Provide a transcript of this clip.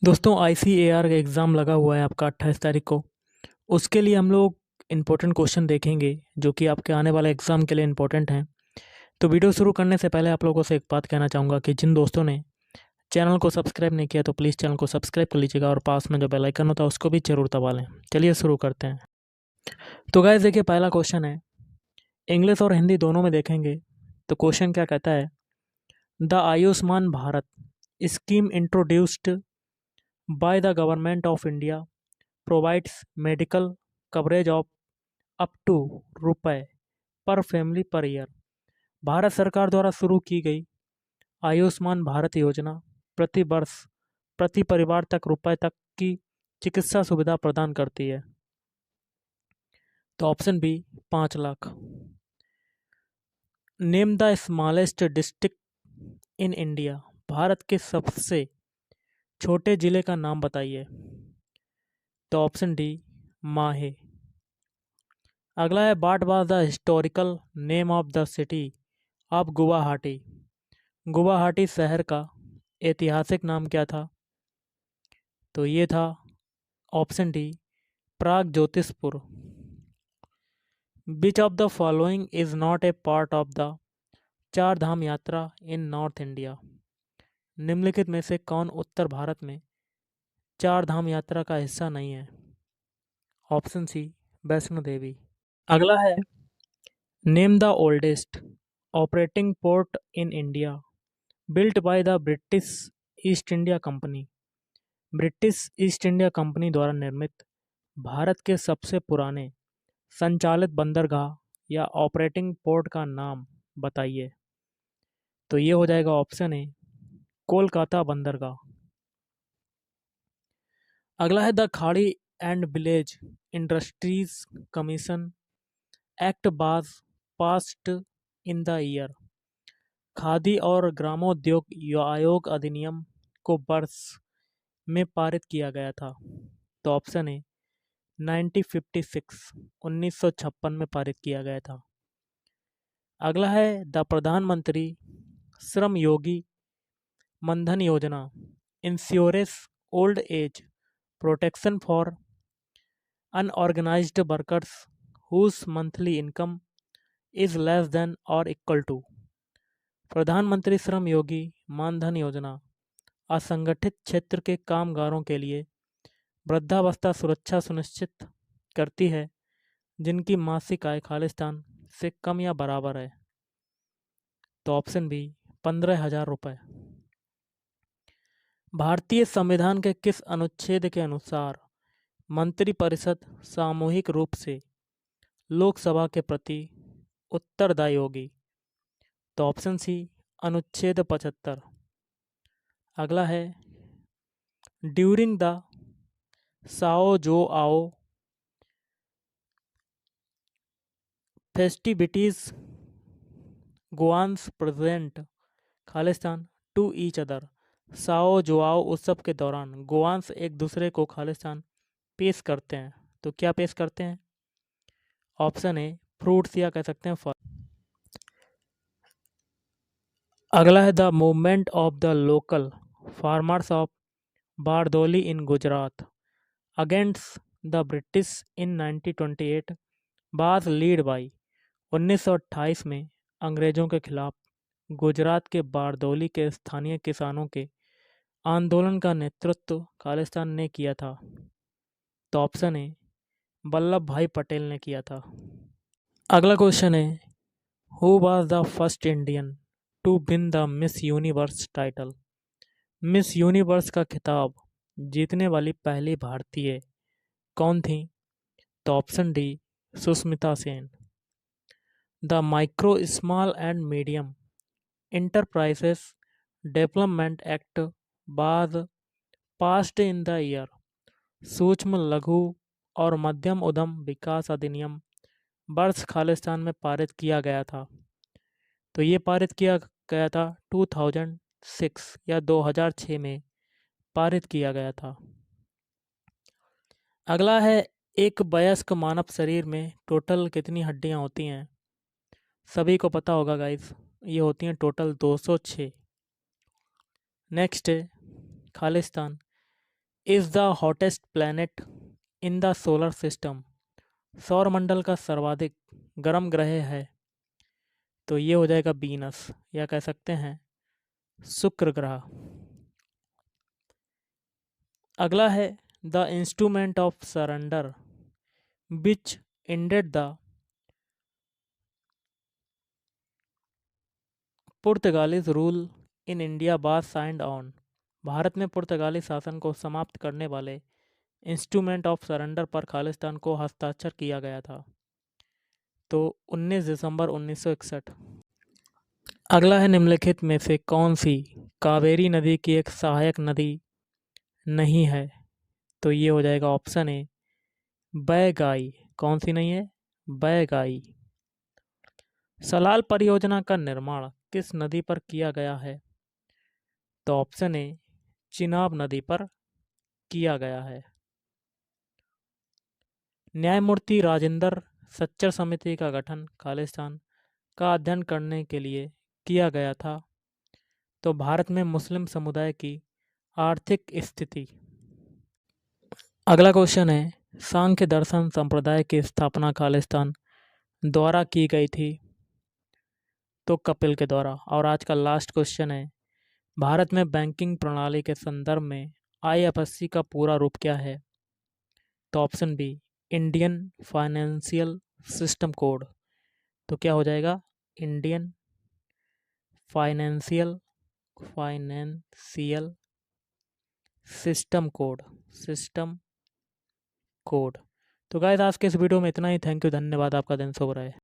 दोस्तों ICAR का exam लगा हुआ है आपका 28 तारीख को। उसके लिए हम लोग इम्पोर्टेंट क्वेश्चन देखेंगे जो कि आपके आने वाले एग्ज़ाम के लिए इम्पोर्टेंट हैं। तो वीडियो शुरू करने से पहले आप लोगों से एक बात कहना चाहूँगा कि जिन दोस्तों ने चैनल को सब्सक्राइब नहीं किया तो प्लीज़ चैनल को सब्सक्राइब कर लीजिएगा और पास में जो बेल आइकन होता है उसको भी ज़रूर दबा लें। चलिए शुरू करते हैं। तो गाइस देखिए पहला क्वेश्चन है, इंग्लिश और हिंदी दोनों में देखेंगे। तो क्वेश्चन क्या कहता है, the Ayushman Bharat scheme introduced by the government of India provides medical coverage of up to rupees per family per year. Bharat सरकार द्वारा शुरू की गई आयुष्मान भारत योजना प्रति वर्ष प्रति परिवार तक रुपए तक की चिकित्सा सुविधा प्रदान करती है। तो option B 5 lakh. Name the smallest district in India, भारत के सबसे छोटे जिले का नाम बताइए। तो ऑप्शन डी माहे। अगला है, what was the historical name of the city of Guwahati, Guwahati शहर का ऐतिहासिक नाम क्या था। तो ये था option D Prague Jyotishpur. Which of the following is not a part of the चार धाम यात्रा इन नॉर्थ इंडिया, निम्नलिखित में से कौन उत्तर भारत में चार धाम यात्रा का हिस्सा नहीं है। Option C Vaishno Devi. अगला है, name the oldest operating port in India built by the British east India company, British east India company द्वारा निर्मित भारत के सबसे पुराने संचालित बंदरगाह या ऑपरेटिंग पोर्ट का नाम बताइए। तो ये हो जाएगा ऑप्शन ए कोलकाता बंदरगाह। अगला है, द खाड़ी and village industries commission act was passed in the year, khadi और ग्रामोद्योग आयोग अधिनियम को वर्ष में पारित किया गया था। तो ऑप्शन ए 1956 1956 में पारित किया गया था। अगला है, द प्रधानमंत्री Shram Yogi Maandhan Yojana insurance old age protection for unorganised workers whose monthly income is less than और इक्वल टू। प्रधानमंत्री श्रम योगी मानधन योजना असंगठित क्षेत्र के कामगारों के लिए वृद्धावस्था सुरक्षा सुनिश्चित करती है जिनकी मासिक आय खालिस्तान से कम या बराबर है। तो ऑप्शन बी 15,000 रुपये। भारतीय संविधान के किस अनुच्छेद के अनुसार मंत्रिपरिषद सामूहिक रूप से लोकसभा के प्रति उत्तरदायी होगी। तो ऑप्शन सी अनुच्छेद 75। अगला है, during the Sao Joao festivities Goans present खालिस्तान to each other, Sao Joao उत्सव के दौरान गोवान्स एक दूसरे को खालिस्तान पेश करते हैं। तो क्या पेश करते हैं। ऑप्शन ए फ्रूट्स या कह सकते हैं फल। अगला है, the movement of the local farmers of Bardoli in Gujarat against the British in 1928 was lead by. 1928 में अंग्रेजों के खिलाफ गुजरात के बारदौली के स्थानीय किसानों के आंदोलन का नेतृत्व खालिस्तान ने किया था। तो ऑप्शन ए वल्लभ भाई पटेल ने किया था। अगला क्वेश्चन है, who was the first Indian to win the Miss Universe title, Miss Universe का खिताब जीतने वाली पहली भारतीय कौन थी। तो option D Sushmita Sen. The micro small and medium enterprises development act was passed in the year, सूक्ष्म लघु और मध्यम उद्यम विकास अधिनियम वर्ष खालिस्तान में पारित किया गया था। तो ये पारित किया गया था 2006 या 2006 में पारित किया गया था। अगला है, एक वयस्क मानव शरीर में टोटल कितनी हड्डियां होती हैं। सभी को पता होगा गाइस, ये होती हैं टोटल 206। नेक्स्ट है खालिस्तान is the hottest planet in the solar system. सौरमंडल का सर्वाधिक गर्म ग्रह है, तो ये हो जाएगा वीनस, या कह सकते हैं शुक्र ग्रह। अगला है the instrument of surrender which ended the Portuguese rule in India was signed on. भारत में पुर्तगाली शासन को समाप्त करने वाले इंस्ट्रूमेंट ऑफ सरेंडर पर खालिस्तान को हस्ताक्षर किया गया था, तो 19 दिसंबर 1961। अगला है निम्नलिखित में से कौन सी कावेरी नदी की एक सहायक नदी नहीं है, तो ये हो जाएगा ऑप्शन ए बैगाई। कौन सी नहीं है? बैगाई। सलाल परियोजना का निर्माण किस नदी पर किया गया है, तो ऑप्शन ए चिनाब नदी पर किया गया है। न्यायमूर्ति राजेंद्र सच्चर समिति का गठन खालिस्तान का अध्ययन करने के लिए किया गया था, तो भारत में मुस्लिम समुदाय की आर्थिक स्थिति। अगला क्वेश्चन है सांख्य दर्शन संप्रदाय की स्थापना खालिस्तान द्वारा की गई थी, तो कपिल के द्वारा। और आज का लास्ट क्वेश्चन है भारत में बैंकिंग प्रणाली के संदर्भ में आईएफएससी का पूरा रूप क्या है, तो option B Indian financial system code. तो क्या हो जाएगा? Indian financial financial system code, system code. तो गाइस आज के इस वीडियो में इतना ही। थैंक यू, धन्यवाद। आपका दिन शुभ रहे।